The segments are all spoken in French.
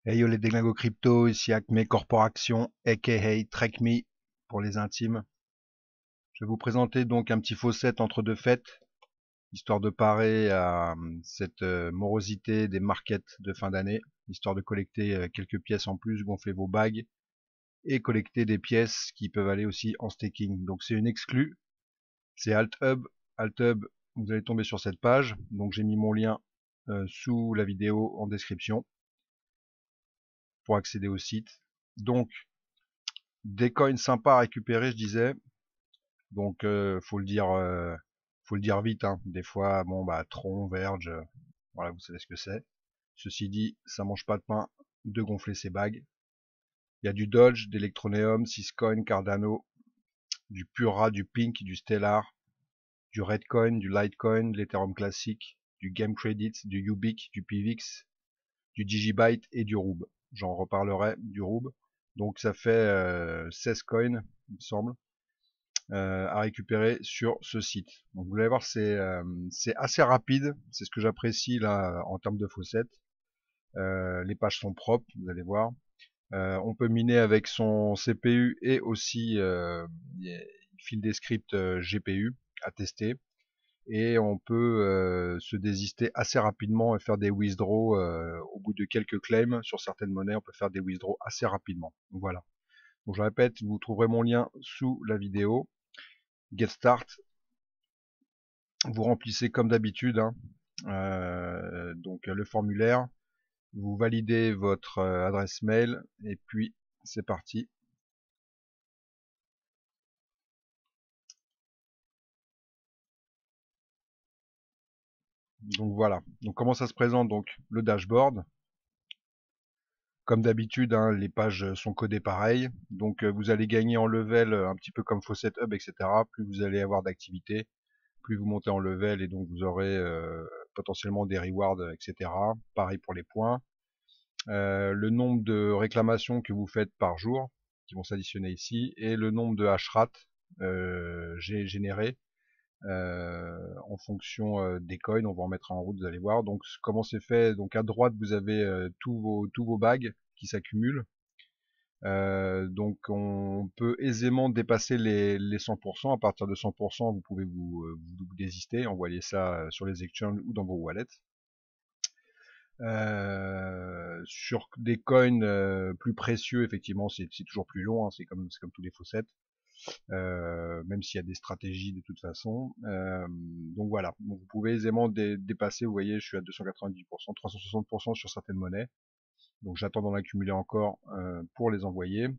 Hey yo les déglingoes crypto, ici Acme Corporation, aka TrackMe pour les intimes. Je vais vous présenter donc un petit faucet entre deux fêtes, histoire de parer à cette morosité des markets de fin d'année, histoire de collecter quelques pièces en plus, gonfler vos bagues et collecter des pièces qui peuvent aller aussi en staking. Donc c'est une exclue, c'est AltHub. AltHub, vous allez tomber sur cette page, donc j'ai mis mon lien sous la vidéo en description pour accéder au site. Donc des coins sympas à récupérer, je disais. Donc faut le dire vite, hein. Des fois, bon bah Tron, Verge, voilà, vous savez ce que c'est. Ceci dit, ça mange pas de pain de gonfler ses bagues. Il y a du Dodge, d'Electroneum, Syscoin, Cardano, du Pura, du Pink, du Stellar, du Redcoin, du Litecoin, de l'Ethereum classique, du Game Credit, du Ubiq, du PIVX, du Digibyte et du Rube. J'en reparlerai du Rube. Donc ça fait 16 coins, il me semble. À récupérer sur ce site. Donc vous allez voir, c'est assez rapide, c'est ce que j'apprécie là en termes de faucette. Les pages sont propres, vous allez voir. On peut miner avec son CPU et aussi il file des scripts GPU à tester. Et on peut se désister assez rapidement et faire des withdraws au bout de quelques claims sur certaines monnaies. On peut faire des withdraws assez rapidement. Donc voilà. Donc je répète, vous trouverez mon lien sous la vidéo. Get Start, vous remplissez comme d'habitude, hein, donc le formulaire, vous validez votre adresse mail et puis c'est parti. Donc voilà. Donc comment ça se présente? Donc le dashboard. Comme d'habitude, hein, les pages sont codées pareil. Donc vous allez gagner en level un petit peu comme Faucet Hub, etc. Plus vous allez avoir d'activité, plus vous montez en level et donc vous aurez potentiellement des rewards, etc. Pareil pour les points. Le nombre de réclamations que vous faites par jour, qui vont s'additionner ici, et le nombre de hashrat générés en fonction des coins. On va en mettre en route, vous allez voir. Donc comment c'est fait? Donc à droite vous avez tous vos bags qui s'accumulent. Donc on peut aisément dépasser les 100%. À partir de 100%, vous pouvez vous désister, envoyer ça sur les exchanges ou dans vos wallets. Sur des coins plus précieux, effectivement, c'est toujours plus long, hein, c'est comme tous les faucets, même s'il y a des stratégies de toute façon. Donc voilà, donc vous pouvez aisément dépasser, vous voyez, je suis à 290%, 360% sur certaines monnaies, donc j'attends d'en accumuler encore pour les envoyer.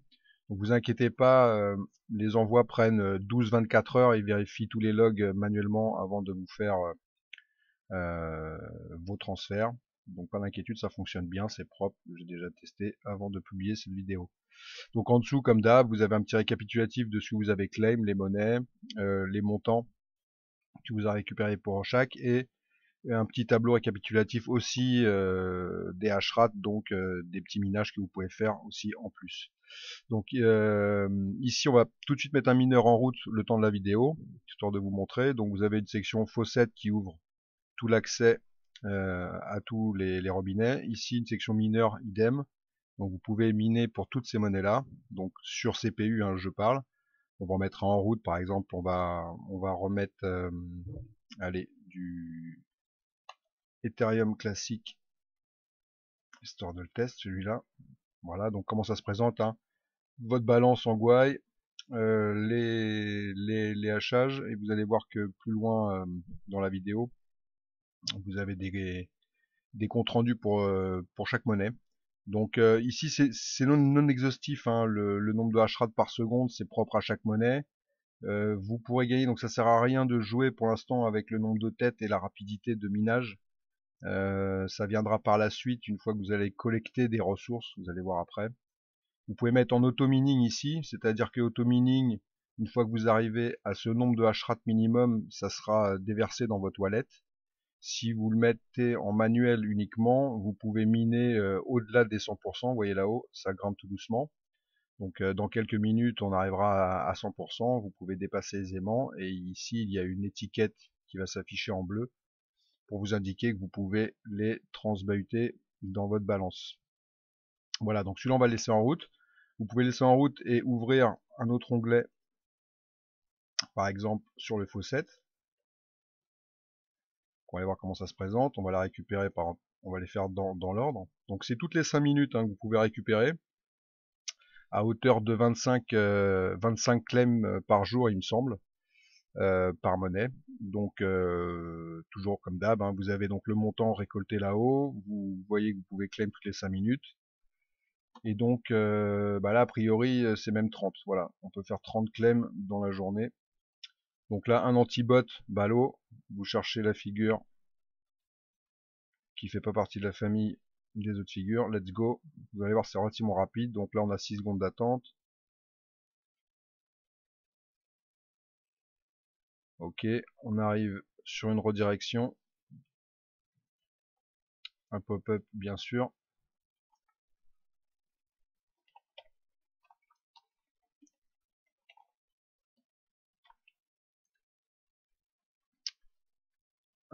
Donc vous inquiétez pas, les envois prennent 12-24 heures, ils vérifient tous les logs manuellement avant de vous faire vos transferts. Donc pas d'inquiétude, ça fonctionne bien, c'est propre, j'ai déjà testé avant de publier cette vidéo. Donc en dessous, comme d'hab, vous avez un petit récapitulatif de ce que vous avez claim, les monnaies, les montants que vous avez récupérés pour chaque, et un petit tableau récapitulatif aussi des hashrat, donc des petits minages que vous pouvez faire aussi en plus. Donc ici, on va tout de suite mettre un mineur en route le temps de la vidéo, histoire de vous montrer. Donc vous avez une section faucette qui ouvre tout l'accès à tous les robinets. Ici, une section mineur, idem. Donc vous pouvez miner pour toutes ces monnaies-là. Donc sur CPU, hein, je parle. On va en mettre en route, par exemple, on va remettre allez, du Ethereum classique, histoire de le test, celui-là. Voilà, donc comment ça se présente, hein. Votre balance en Gwai, les hachages, et vous allez voir que plus loin dans la vidéo, vous avez des comptes rendus pour chaque monnaie. Donc ici c'est non exhaustif, hein, le nombre de hashrats par seconde c'est propre à chaque monnaie. Vous pourrez gagner, donc ça sert à rien de jouer pour l'instant avec le nombre de têtes et la rapidité de minage. Ça viendra par la suite une fois que vous allez collecter des ressources, vous allez voir après. Vous pouvez mettre en auto-mining ici, c'est-à-dire que auto-mining, une fois que vous arrivez à ce nombre de hashrats minimum, ça sera déversé dans votre wallet. Si vous le mettez en manuel uniquement, vous pouvez miner au-delà des 100%, vous voyez là-haut, ça grimpe tout doucement. Donc dans quelques minutes, on arrivera à 100%, vous pouvez dépasser aisément. Et ici, il y a une étiquette qui va s'afficher en bleu pour vous indiquer que vous pouvez les transmuter dans votre balance. Voilà, donc celui-là on va le laisser en route. Vous pouvez laisser en route et ouvrir un autre onglet, par exemple sur le faucet. On va aller voir comment ça se présente. On va la récupérer on va les faire dans l'ordre. Donc c'est toutes les 5 minutes que vous pouvez récupérer à hauteur de 25 claims par jour, il me semble, par monnaie. Donc toujours comme d'hab, vous avez donc le montant récolté là-haut. Vous voyez que vous pouvez claim toutes les 5 minutes. Et donc là a priori c'est même 30. Voilà, on peut faire 30 claims dans la journée. Donc là un anti-bot, ballot, vous cherchez la figure qui fait pas partie de la famille des autres figures, let's go. Vous allez voir c'est relativement rapide, donc là on a 6 secondes d'attente. Ok, on arrive sur une redirection, un pop-up bien sûr.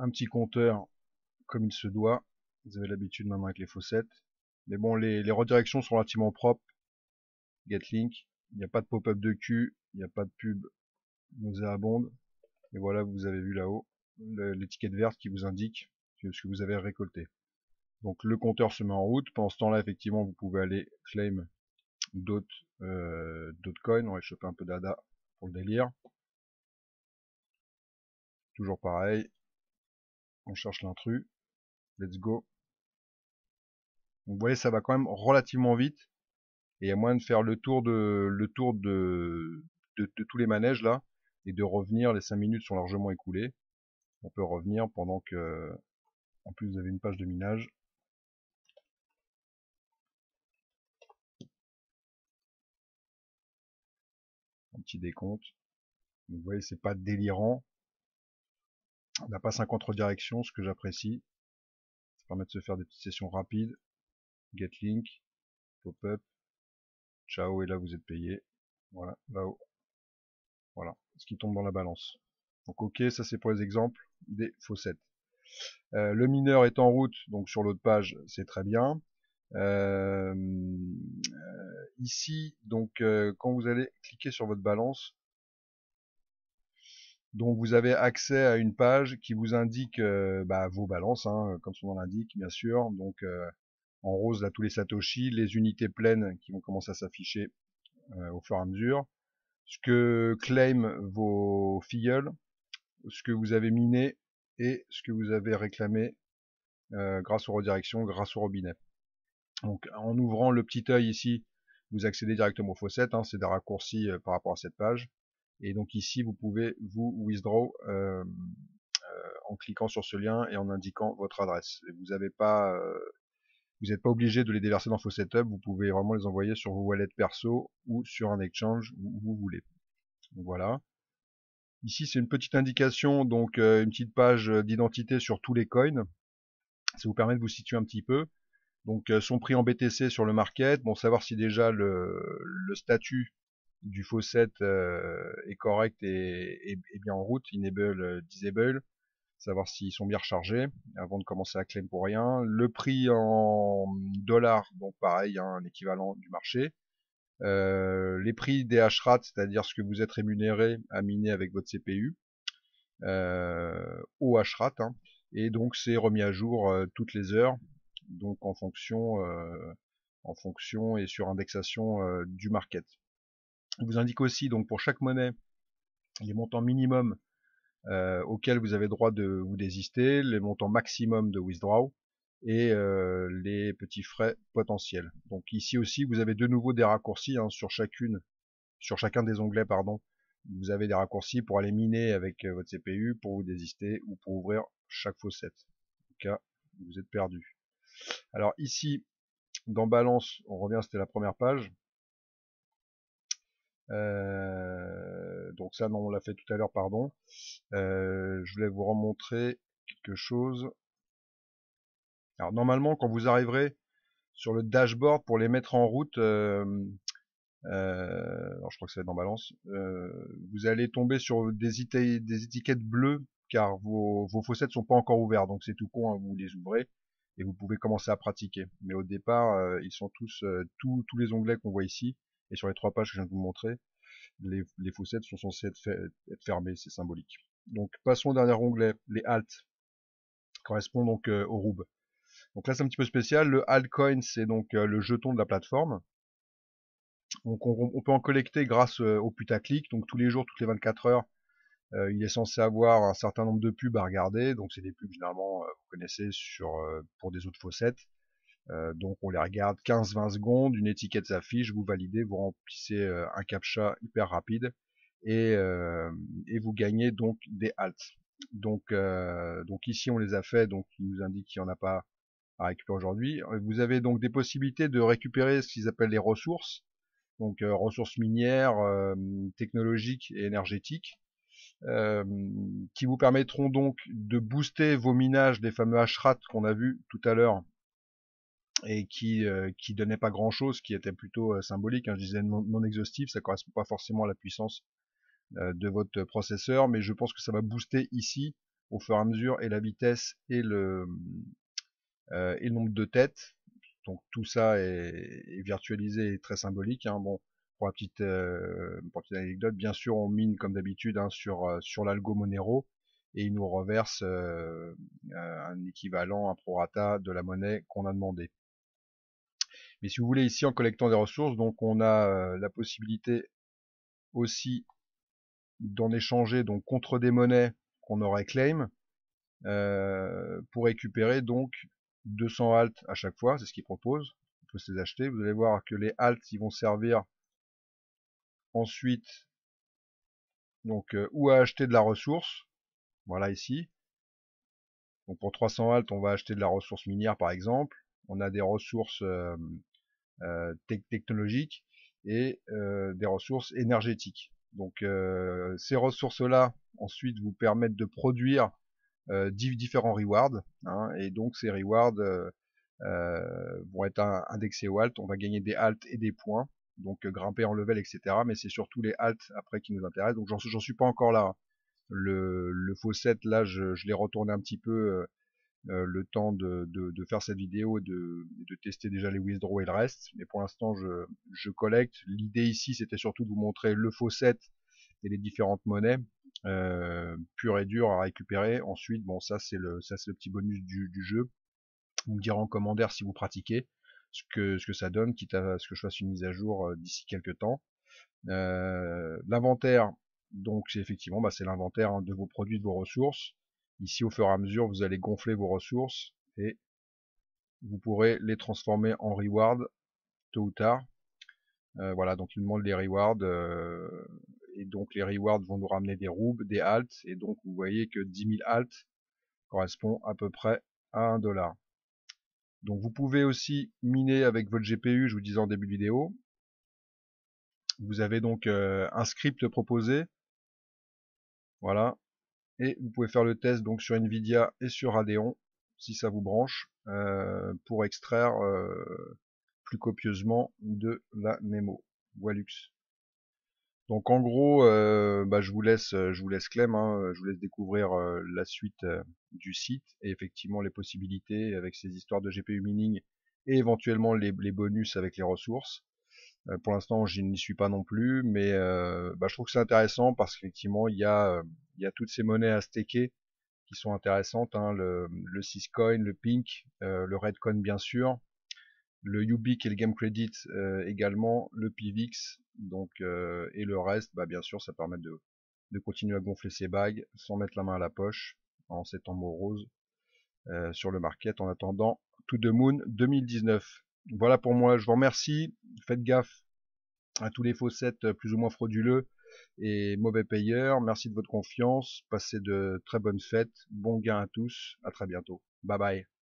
Un petit compteur comme il se doit, vous avez l'habitude maintenant avec les faucettes. Mais bon, les redirections sont relativement propres. Getlink, il n'y a pas de pop-up de cul, il n'y a pas de pub nauséabonde. Et voilà, vous avez vu là-haut l'étiquette verte qui vous indique ce que vous avez récolté. Donc le compteur se met en route. Pendant ce temps-là, effectivement, vous pouvez aller claim d'autres coins. On va choper un peu d'ADA pour le délire. Toujours pareil. On cherche l'intrus. Let's go. Donc, vous voyez, ça va quand même relativement vite. Et il y a moyen de faire le tour de tous les manèges là. Et de revenir, les 5 minutes sont largement écoulées. On peut revenir pendant que, en plus, vous avez une page de minage. Un petit décompte. Donc, vous voyez, c'est pas délirant. On n'a pas 50 redirections, ce que j'apprécie. Ça permet de se faire des petites sessions rapides. Getlink, pop-up, ciao, et là vous êtes payé. Voilà, là-haut. Voilà, ce qui tombe dans la balance. Donc ok, ça c'est pour les exemples des faucettes. Le mineur est en route, donc sur l'autre page, c'est très bien. Ici, donc quand vous allez cliquer sur votre balance, donc vous avez accès à une page qui vous indique vos balances, comme son nom l'indique, bien sûr. Donc en rose là tous les satoshi, les unités pleines qui vont commencer à s'afficher au fur et à mesure, ce que claim vos filleuls, ce que vous avez miné et ce que vous avez réclamé grâce aux redirections, grâce au robinet. Donc en ouvrant le petit œil ici, vous accédez directement au faucet, c'est des raccourcis par rapport à cette page. Et donc ici, vous pouvez vous withdraw en cliquant sur ce lien et en indiquant votre adresse. Et vous n'êtes pas obligé de les déverser dans Faucet Hub, vous pouvez vraiment les envoyer sur vos wallets perso ou sur un exchange où vous voulez. Donc voilà. Ici, c'est une petite indication, donc une petite page d'identité sur tous les coins. Ça vous permet de vous situer un petit peu. Donc son prix en BTC sur le market, bon savoir si déjà le statut du faucet est correct et bien en route, enable, disable, savoir s'ils sont bien rechargés avant de commencer à claim pour rien. Le prix en dollars, donc pareil, un équivalent du marché. Les prix des hashrats, c'est-à-dire ce que vous êtes rémunéré à miner avec votre CPU au hashrat, et donc c'est remis à jour toutes les heures, donc en fonction et sur indexation du market. Il vous indique aussi donc pour chaque monnaie les montants minimum auxquels vous avez droit de vous désister, les montants maximum de withdraw et les petits frais potentiels. Donc ici aussi vous avez de nouveau des raccourcis sur chacun des onglets pardon. Vous avez des raccourcis pour aller miner avec votre CPU, pour vous désister ou pour ouvrir chaque faucet. En tout cas, vous êtes perdu. Alors ici, dans balance, on revient, c'était la première page. Donc ça, non, on l'a fait tout à l'heure, pardon. Je voulais vous remontrer quelque chose. Alors normalement, quand vous arriverez sur le dashboard pour les mettre en route, alors je crois que ça va être dans balance, vous allez tomber sur des étiquettes bleues car vos faucets ne sont pas encore ouverts, donc c'est tout con, vous les ouvrez et vous pouvez commencer à pratiquer. Mais au départ, ils sont tous les onglets qu'on voit ici, et sur les 3 pages que je viens de vous montrer, les faucets sont censés être fermés, c'est symbolique. Donc passons au dernier onglet, les alt, correspond donc au roub. Donc là c'est un petit peu spécial, le altcoin c'est donc le jeton de la plateforme. Donc on peut en collecter grâce au putaclic, donc tous les jours, toutes les 24 heures, il est censé avoir un certain nombre de pubs à regarder, donc c'est des pubs généralement vous connaissez pour des autres faucettes. Donc on les regarde 15-20 secondes, une étiquette s'affiche, vous validez, vous remplissez un captcha hyper rapide et vous gagnez donc des alts. Donc ici on les a fait, donc il nous indique qu'il n'y en a pas à récupérer aujourd'hui. Vous avez donc des possibilités de récupérer ce qu'ils appellent les ressources, donc ressources minières, technologiques et énergétiques, qui vous permettront donc de booster vos minages des fameux hashrat qu'on a vu tout à l'heure et qui donnait pas grand chose, qui était plutôt symbolique, hein, je disais non exhaustif, ça correspond pas forcément à la puissance de votre processeur, mais je pense que ça va booster ici au fur et à mesure et la vitesse et le nombre de têtes. Donc tout ça est virtualisé et très symbolique, hein. Bon, pour la petite anecdote, bien sûr on mine comme d'habitude, hein, sur l'algo Monero, et il nous reverse un équivalent, un prorata de la monnaie qu'on a demandé. Mais si vous voulez, ici en collectant des ressources, donc on a la possibilité aussi d'en échanger donc contre des monnaies qu'on aurait claim, pour récupérer donc 200 alt à chaque fois, c'est ce qu'ils proposent. On peut se les acheter. Vous allez voir que les alt ils vont servir ensuite donc ou à acheter de la ressource, voilà ici. Donc pour 300 alt on va acheter de la ressource minière par exemple. On a des ressources technologiques et des ressources énergétiques. Donc ces ressources-là ensuite vous permettent de produire différents rewards, hein, et donc ces rewards vont être indexés au alt. On va gagner des alt et des points, donc grimper en level, etc. Mais c'est surtout les alt après qui nous intéressent. Donc j'en suis pas encore là. Le faucet là, je l'ai retourné un petit peu le temps de faire cette vidéo et de tester déjà les withdraws et le reste. Mais pour l'instant, je collecte. L'idée ici, c'était surtout de vous montrer le faucet et les différentes monnaies pures et dures à récupérer. Ensuite, bon, ça c'est le petit bonus du jeu. Vous me direz en commentaire si vous pratiquez ce que ça donne, quitte à ce que je fasse une mise à jour d'ici quelques temps. L'inventaire, donc c'est effectivement c'est l'inventaire, hein, de vos produits, de vos ressources. Ici au fur et à mesure vous allez gonfler vos ressources et vous pourrez les transformer en reward tôt ou tard. Voilà, donc il demande les rewards et donc les rewards vont nous ramener des roubs, des alts, et donc vous voyez que 10 000 alts correspond à peu près à 1 $. Donc vous pouvez aussi miner avec votre GPU, je vous disais en début de vidéo. Vous avez donc un script proposé, voilà, et vous pouvez faire le test donc sur Nvidia et sur Radeon si ça vous branche, pour extraire plus copieusement de la Nemo. Voilux. Donc en gros, je vous laisse Clem, hein, je vous laisse découvrir la suite du site et effectivement les possibilités avec ces histoires de GPU mining et éventuellement les bonus avec les ressources. Pour l'instant, je n'y suis pas non plus, mais je trouve que c'est intéressant parce qu'effectivement, il y a toutes ces monnaies à staker qui sont intéressantes, hein, le Syscoin, le Pink, le Redcoin bien sûr, le Ubiq et le Game Credit également, le PIVX, donc et le reste, bien sûr, ça permet de continuer à gonfler ses bagues sans mettre la main à la poche en ces temps moroses sur le market en attendant To The Moon 2019. Voilà pour moi, je vous remercie, faites gaffe à tous les faucets plus ou moins frauduleux et mauvais payeurs. Merci de votre confiance, passez de très bonnes fêtes, bon gain à tous, à très bientôt. Bye bye.